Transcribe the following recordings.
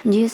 जी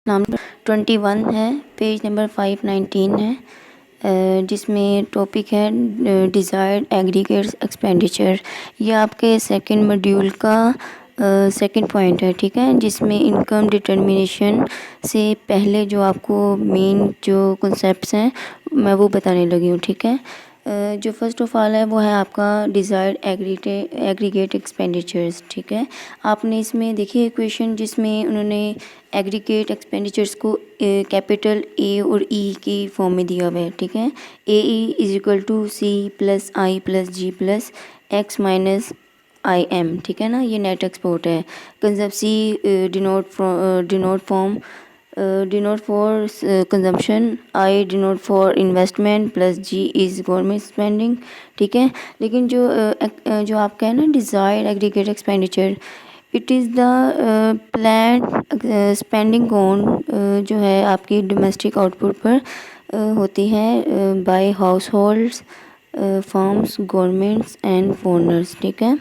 नाम 21 है, page number 519 है, जिसमें टॉपिक है डिज़ायर्ड एग्रीगेट एक्सपेंडिचर। ये आपके सेकंड मॉड्यूल का सेकंड पॉइंट है, ठीक है, जिसमें इनकम डिटर्मिनेशन से पहले जो आपको मेन जो कॉन्सेप्ट्स हैं मैं वो बताने लगी हूँ, ठीक है। जो फर्स्ट ऑफ ऑल है वो है आपका डिज़ायर्ड एग्रीगेट एक्सपेंडिचर्स, ठीक है। आपने इसमें देखिए इक्वेशन जिसमें उन्होंने एग्रीगेट एक्सपेंडिचर्स को कैपिटल ए और ई की फॉर्म में दिया हुआ है, ठीक है। A E is equal to C plus I plus G plus X minus I M, ठीक है ना, ये नेट एक्सपोर्ट है। Concept C denote for consumption, I denote for investment plus G is government spending, ठीक है। लेकिन जो आपका है ना desired aggregate expenditure, it is the plan spending on जो है आपकी डोमेस्टिक आउटपुट पर होती है by households, firms, governments and foreigners, ठीक है।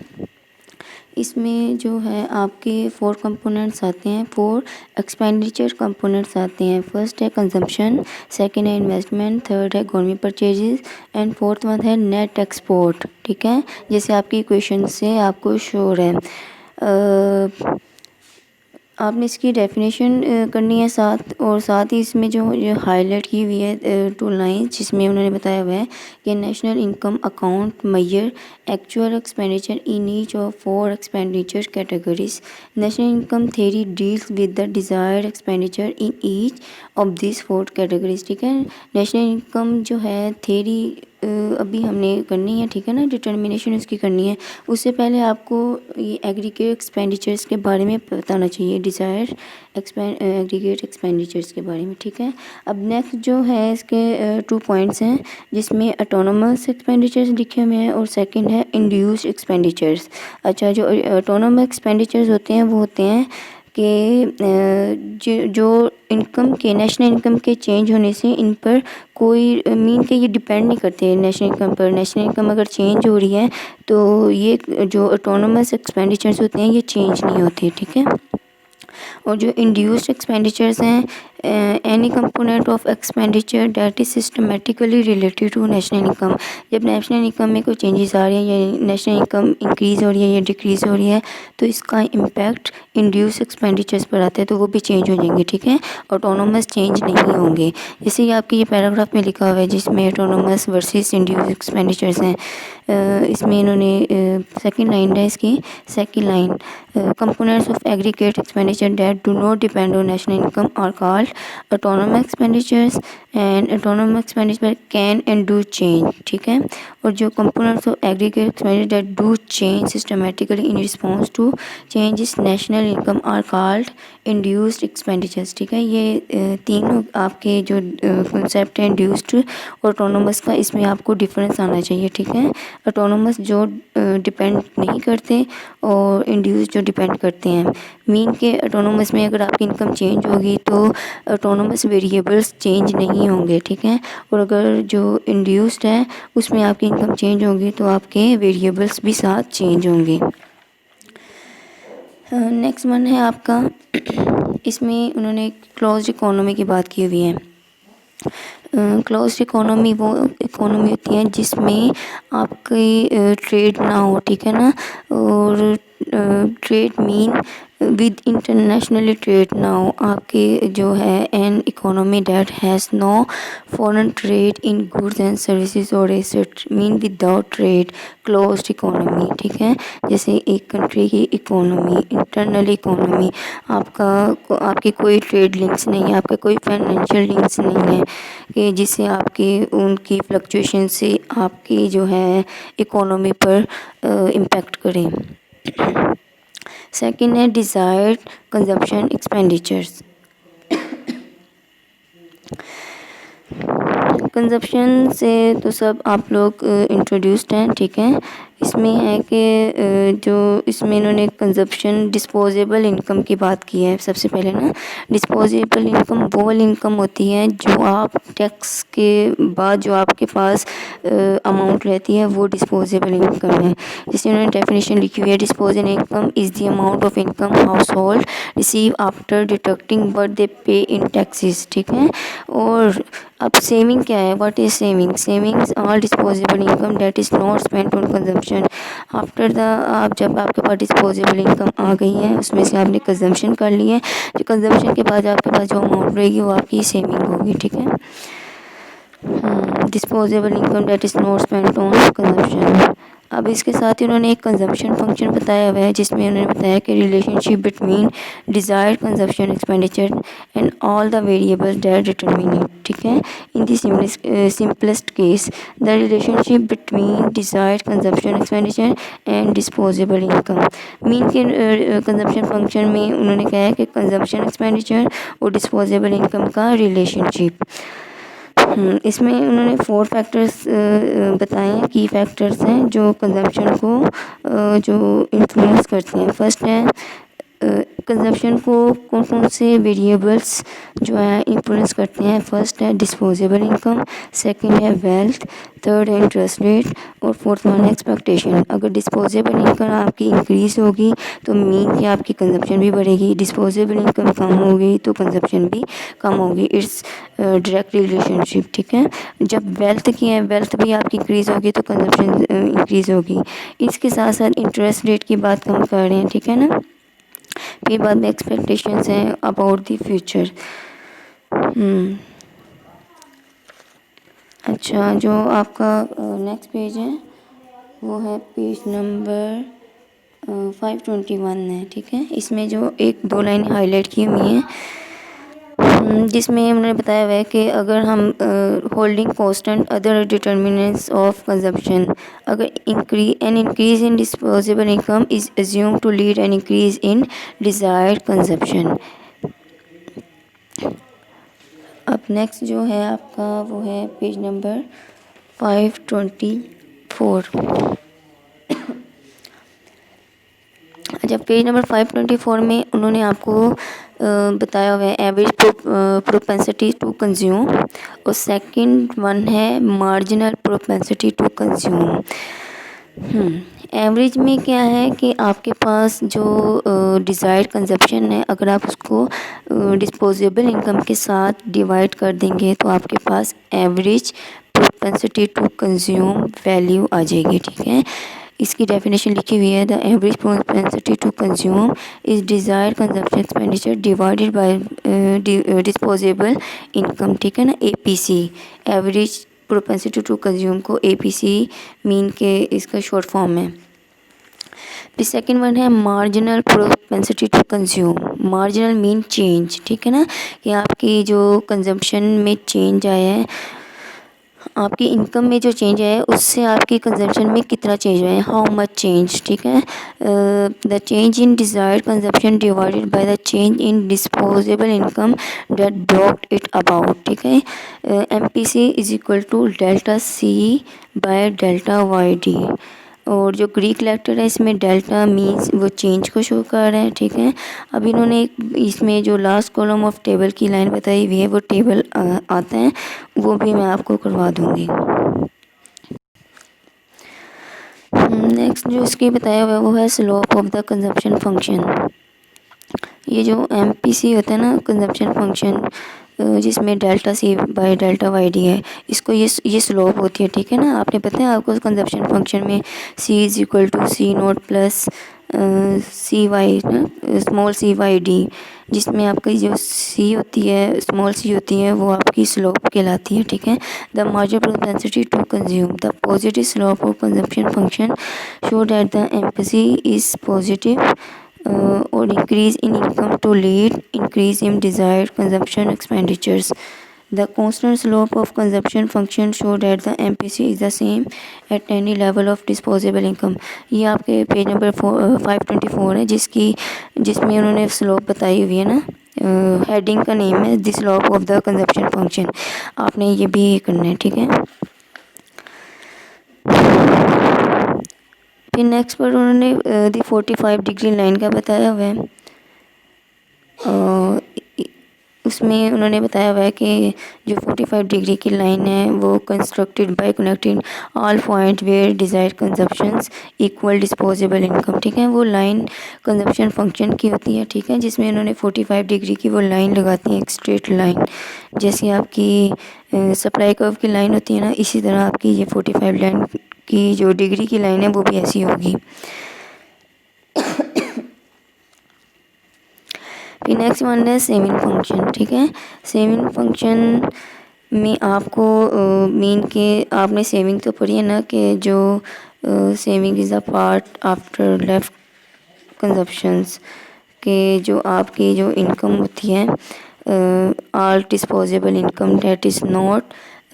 इसमें जो है आपके 4 कंपोनेंट्स आते हैं, 4 एक्सपेंडिचर कंपोनेंट्स आते हैं। फर्स्ट है कंजम्पशन, सेकंड है इन्वेस्टमेंट, थर्ड है government purchases and fourth one है नेट एक्सपोर्ट, ठीक है, जैसे आपकी इक्वेशन से आपको श्योर है। आपने इसकी डेफिनेशन करनी है साथ ही इसमें जो हाईलाइट की हुई है 2 लाइन्स, जिसमें उन्होंने बताया हुआ है कि national income account measure actual expenditure in each of 4 expenditure categories. National income theory deals with the desired expenditure in each of this 4 categories, ठीक है। नेशनल इनकम जो है थ्योरी अभी हमने करनी है, ठीक है ना, डिटर्मिनेशन उसकी करनी है। उससे पहले आपको ये एग्रीगेट एक्सपेंडिचर्स के बारे में बताना चाहिए, डिज़ायर एग्रीगेट एक्सपेंडिचर्स के बारे में, ठीक है। अब नेक्स्ट जो है इसके 2 पॉइंट्स हैं, जिसमें ऑटोनोमस एक्सपेंडिचर्स लिखे हुए हैं और सेकंड है इंड्यूस्ड एक्सपेंडिचर्स। अच्छा, जो ऑटोनोमस एक्सपेंडिचर्स होते हैं वो होते हैं कि जो इनकम के नेशनल इनकम के चेंज होने से इन पर कोई मीन के ये डिपेंड नहीं करते नेशनल इनकम पर। नेशनल इनकम अगर चेंज हो रही है तो ये जो ऑटोनोमस एक्सपेंडिचर्स होते हैं ये चेंज नहीं होते, ठीक है। और जो इंड्यूस्ड एक्सपेंडिचर्स हैं, any component of expenditure that is systematically related to national income. जब नेशनल इनकम में कोई चेंजेस आ रहे हैं या नेशनल इनकम इंक्रीज़ हो रही है या डिक्रीज़ हो रही है तो इसका इम्पैक्ट इंड्यूस एक्सपेंडिचर्स पर आता है, तो वो भी चेंज हो जाएंगे, ठीक है। ऑटोनोमस चेंज नहीं होंगे। जैसे ये आपकी ये पैराग्राफ में लिखा हुआ है जिसमें ऑटोनोमस वर्सेस इंड्यूस एक्सपेंडिचर्स हैं, इसमें इन्होंने सेकंड लाइन है इसकी, second line components of aggregate expenditure that do not depend on national income are called autonomous expenditures and autonomous expenditure can and do change, ठीक है। और जो components of aggregate expenditure that do change systematically in response to changes national income are called induced expenditures, ठीक है। ये तीनों आपके जो कॉन्सेप्ट है इंड्यूस्ड और ऑटोनोमस का, इसमें आपको डिफरेंस आना चाहिए, ठीक है। ऑटोनोमस जो डिपेंड नहीं करते और इंड्यूस जो डिपेंड करते हैं। मीन के ऑटोनोमस में अगर आपकी इनकम चेंज होगी तो ऑटोनोमस वेरिएबल्स चेंज नहीं होंगे, ठीक है। और अगर जो इंड्यूस्ड है उसमें आपकी इनकम चेंज होगी तो आपके वेरिएबल्स भी साथ चेंज होंगे। नेक्स्ट वन है आपका इसमें उन्होंने क्लोज्ड इकोनॉमी की बात की हुई है। क्लोज्ड इकोनॉमी वो इकोनॉमी होती है जिसमें आपकी ट्रेड ना हो, ठीक है ना। और trade mean with internationally trade ना हो, आपके जो है an economy that has no foreign trade in goods and services और asset mean without trade closed economy, ठीक है। जैसे एक कंट्री की इकोनॉमी, इंटरनल इकोनॉमी, आपकी कोई ट्रेड लिंक्स नहीं है, आपके कोई फाइनेंशियल लिंक्स नहीं है कि जिससे आपकी उनकी फ्लक्चुएशन से आपकी जो है इकोनॉमी पर इम्पेक्ट करें। सेकंड है डिज़ायर्ड कंजप्शन एक्सपेंडिचर्स। कंजप्शन से तो सब आप लोग इंट्रोड्यूस्ड हैं, ठीक है। इसमें है कि जो इसमें इन्होंने कंजप्शन डिस्पोजेबल इनकम की बात की है सबसे पहले ना। डिस्पोजेबल इनकम वो वाली इनकम होती है जो आप टैक्स के बाद जो आपके पास अमाउंट रहती है, वो डिस्पोजेबल इनकम है। जिसमें उन्होंने डेफिनेशन लिखी हुई है, disposable income is the amount of income house hold receive after deducting what they पे इन टैक्सेस, ठीक है। और अब सेविंग क्या है, what is saving? Savings are disposable income that is not spent on consumption after the, आप जब आपके पास डिस्पोजेबल इनकम आ गई है, उसमें से आपने कंजम्पशन कर ली है, जो कंजम्पशन के बाद आपके पास जो अमाउंट रहेगी वो आपकी सेविंग होगी, ठीक है। Disposable income that is not spent on consumption. अब इसके साथ ही उन्होंने एक कंजम्पशन फंक्शन बताया हुआ है, जिसमें उन्होंने बताया कि relationship between desired consumption expenditure and all the variables that determine it, ठीक है। In the simplest case the relationship between desired consumption expenditure and disposable income. Mean के कंजम्पशन फंक्शन में उन्होंने कहा है कि कंजम्पशन एक्सपेंडिचर और डिस्पोजेबल इनकम का रिलेशनशिप। इसमें उन्होंने 4 फैक्टर्स बताए हैं, की फैक्टर्स हैं जो कंजम्पशन को जो इन्फ्लुएंस करते हैं। फर्स्ट है कंजम्पशन को कौन कौन से वेरिएबल्स जो है इन्फ्लुएंस करते हैं। फर्स्ट है डिस्पोजेबल इनकम, सेकंड है वेल्थ, थर्ड है इंटरेस्ट रेट और फोर्थ वन है एक्सपेक्टेशन। अगर डिस्पोजेबल इनकम आपकी इंक्रीज होगी तो मीन कि आपकी कंजम्पशन भी बढ़ेगी, डिस्पोजेबल इनकम कम होगी तो कंजम्पशन भी कम होगी। इट्स डायरेक्ट रिलेशनशिप, ठीक है। जब वेल्थ की है, वेल्थ भी आपकी इंक्रीज होगी तो कंजम्पशन इंक्रीज होगी। इसके साथ साथ इंटरेस्ट रेट की बात हम कर रहे हैं, ठीक है ना। फिर बाद में एक्सपेक्टेशंस हैं अबाउट द फ्यूचर। अच्छा, जो आपका नेक्स्ट पेज है वो है पेज नंबर 521 है, ठीक है। इसमें जो एक 2 लाइन हाईलाइट की हुई हैं, जिसमें उन्होंने बताया हुआ है कि अगर हम holding constant other determinants of consumption, अगर increase in disposable income is assume to lead an increase in desired consumption. अब नेक्स्ट जो है आपका वो है पेज नंबर 524। जब पेज नंबर 524 में उन्होंने आपको बताया हुआ है एवरेज प्रोपेंसिटी टू कंज्यूम और सेकंड वन है marginal propensity to consume. Average में क्या है कि आपके पास जो डिज़ायर्ड कंजप्शन है, अगर आप उसको डिस्पोजेबल इनकम के साथ डिवाइड कर देंगे तो आपके पास average propensity to consume value आ जाएगी, ठीक है। इसकी डेफिनेशन लिखी हुई है, the average propensity to consume is desired consumption expenditure divided by disposable income, ठीक है ना, APC। Average propensity to consume को APC मीन के इसका शॉर्ट फॉर्म है। फिर सेकेंड वन है marginal propensity to consume. Marginal mean change, ठीक है ना, कि आपकी जो कंजम्पशन में चेंज आया है, आपकी इनकम में जो चेंज है उससे आपकी कंजम्पशन में कितना चेंज है, हाउ मच चेंज, ठीक है। The change in desired consumption divided by the change in disposable income that brought it about, ठीक है। MPC is equal to delta C by delta YD। और जो ग्रीक लेटर है इसमें delta means वो change को शो कर रहा है, ठीक है। अब इन्होंने इसमें जो लास्ट कॉलम ऑफ टेबल की लाइन बताई हुई है वो टेबल आता है, वो भी मैं आपको करवा दूंगी। नेक्स्ट जो इसकी बताया हुआ है वो है slope of the consumption function. ये जो MPC होता है ना, कंजम्पशन फंक्शन, जिसमें delta C by delta YD है, इसको ये स्लोप होती है, ठीक है ना। आपने पता है आपको कंजम्पशन फंक्शन में C is equal to C0 plus CY ना, स्मॉल CYD, जिसमें आपकी जो C होती है, स्मॉल C होती है, वो आपकी स्लोप कहलाती है, ठीक है। The marginal propensity to consume the positive slope of consumption function show that the MPC is positive or increase in income to lead increase in desired consumption expenditures. The constant slope of consumption function show that the MPC is the same at any level of disposable income. ये आपके page number 524 है, जिसमें उन्होंने slope बताई हुई है ना। Heading का नेम है the slope of the consumption function. आपने ये भी करना है, ठीक है। फिर नेक्स्ट पर उन्होंने दी 45 डिग्री लाइन का बताया हुआ है। उसमें उन्होंने बताया हुआ है कि जो 45 डिग्री की लाइन है वो constructed by connecting all point where desired consumptions equal disposable income. ठीक है, वो लाइन कंजप्शन फंक्शन की होती है। ठीक है, जिसमें उन्होंने 45 डिग्री की वो लाइन लगाती है, एक स्ट्रेट लाइन, जैसे आपकी सप्लाई कर्व की लाइन होती है ना, इसी तरह आपकी ये 45 लाइन की जो डिग्री की लाइन है वो भी ऐसी होगी। फिर नेक्स्ट वन है सेविंग फंक्शन। ठीक है, सेविंग फंक्शन में आपको मीन के आपने सेविंग तो पढ़ी है ना, कि जो saving is a part after left consumptions, के जो आपकी जो इनकम होती है all disposable income that is not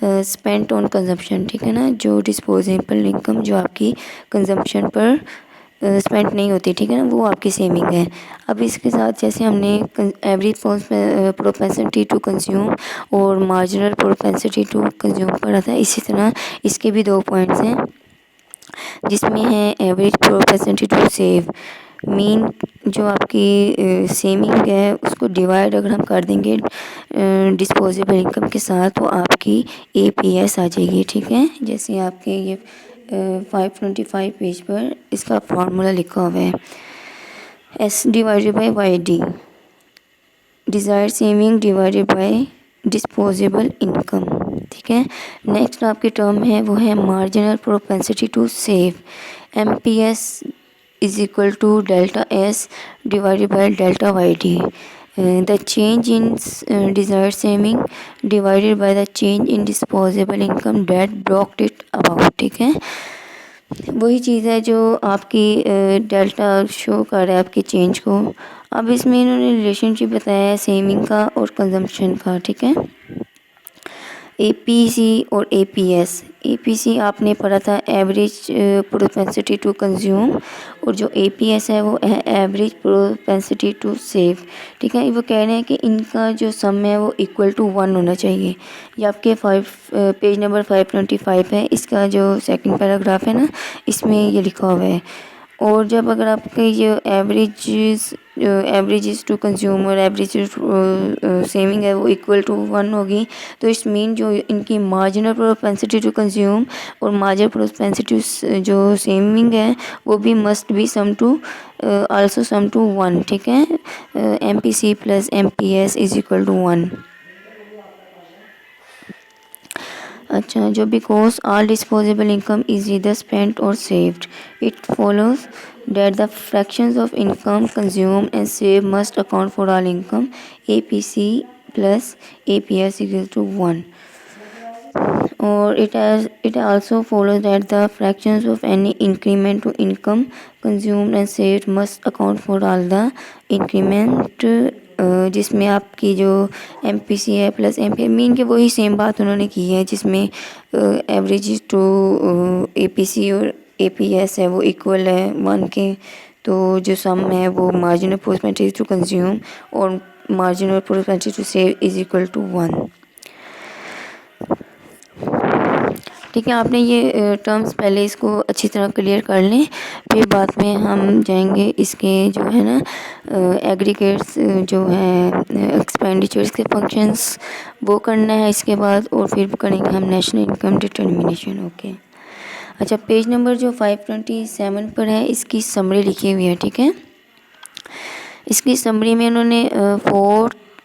spent on consumption. ठीक है ना, जो डिस्पोजेबल इनकम जो आपकी कंजप्शन पर स्पेंड नहीं होती, ठीक है ना, वो आपकी सेविंग है। अब इसके साथ जैसे हमने एवरेज प्रोपेंसिटी टू कंज्यूम और मार्जिनल प्रोपेंसिटी टू कंज्यूम पढ़ा था, इसी तरह इसके भी 2 पॉइंट्स हैं, जिसमें है average propensity to save. Mean जो आपकी सेविंग है उसको डिवाइड अगर हम कर देंगे डिस्पोजेबल इनकम के साथ, तो आपकी APS आ जाएगी। ठीक है, जैसे आपके ये 525 पेज पर इसका फार्मूला लिखा हुआ है, S divided by YD, desired saving divided by disposable income. ठीक है, नेक्स्ट आपकी टर्म है वो है marginal propensity to save, MPS is equal to delta S divided by delta YD, the change in desired saving divided by the change in disposable income that brought it about. ठीक है, वही चीज़ है जो आपकी delta show कर रहा है आपकी चेंज को। अब इसमें इन्होंने रिलेशनशिप बताया है सेविंग का और कंजम्पशन का। ठीक है, APC और APS। APC आपने पढ़ा था एवरेज प्रोपेंसिटी टू कंज्यूम, और जो APS है वो है एवरेज प्रोपेंसिटी टू सेव। ठीक है, वो कह रहे हैं कि इनका जो सम है वो इक्वल टू 1 होना चाहिए। ये आपके पेज नंबर 525 है, इसका जो सेकंड पैराग्राफ है ना, इसमें ये लिखा हुआ है। और जब अगर आपके ये एवरेज टू कंज्यूम और एवरेज सेविंग है वो इक्वल टू 1 होगी, तो इस मीन जो इनकी मार्जिनल प्रोपेंसिटी टू कंज्यूम और मार्जिनल प्रोपेंसिटी जो सेविंग है वो भी must be sum to also sum to 1। ठीक है, MPC plus MPS is equal to 1। अच्छा, जो because all disposable income is either spent or saved, it follows that the fractions of income consumed and saved must account for all income, APC plus APS equals to 1. Or it also follows that the fractions of any increment to income consumed and saved must account for all the increment, जिसमें आपकी जो MPC है plus MP mean के वही same बात उन्होंने की है, जिसमें एवरेज टू APC और APS है वो इक्वल है 1 के। तो जो सम है वो मार्जिनल प्रोपेंसिटी टू कंज्यूम और marginal propensity to save is equal to 1। ठीक है, आपने ये टर्म्स पहले इसको अच्छी तरह क्लियर कर लें, फिर बाद में हम जाएंगे इसके जो है ना एग्रीगेट्स जो है एक्सपेंडिचर्स के फंक्शंस वो करना है इसके बाद, और फिर करेंगे हम नेशनल इनकम डिटर्मिनेशन। ओके, अच्छा, पेज नंबर जो 527 पर है इसकी समरी लिखी हुई है। ठीक है, इसकी समरी में उन्होंने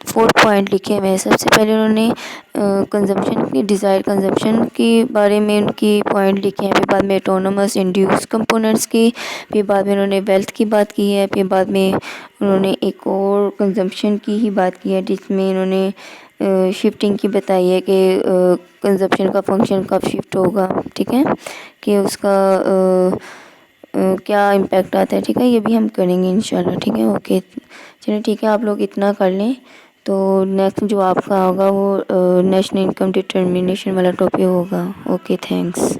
फोर पॉइंट लिखे हुए हैं। सबसे पहले उन्होंने कंजम्पशन की डिज़ायर कंजम्पशन के बारे में उनकी पॉइंट लिखे हैं, फिर बाद में ऑटोनोमस इंड्यूस कंपोनेंट्स की, फिर बाद में उन्होंने वेल्थ की बात की है, फिर बाद में उन्होंने एक और कंजम्पशन की ही बात की है जिसमें इन्होंने शिफ्टिंग की बताई है कि कंजम्पशन का फंक्शन कब शिफ्ट होगा। ठीक है, कि उसका क्या इम्पैक्ट आता है। ठीक है, ये भी हम करेंगे इंशाल्लाह। ठीक है, ओके, चलिए ठीक है, आप लोग इतना कर लें, तो नेक्स्ट जो आपका होगा वो नेशनल इनकम डिटर्मिनेशन वाला टॉपिक होगा। Okay, thanks.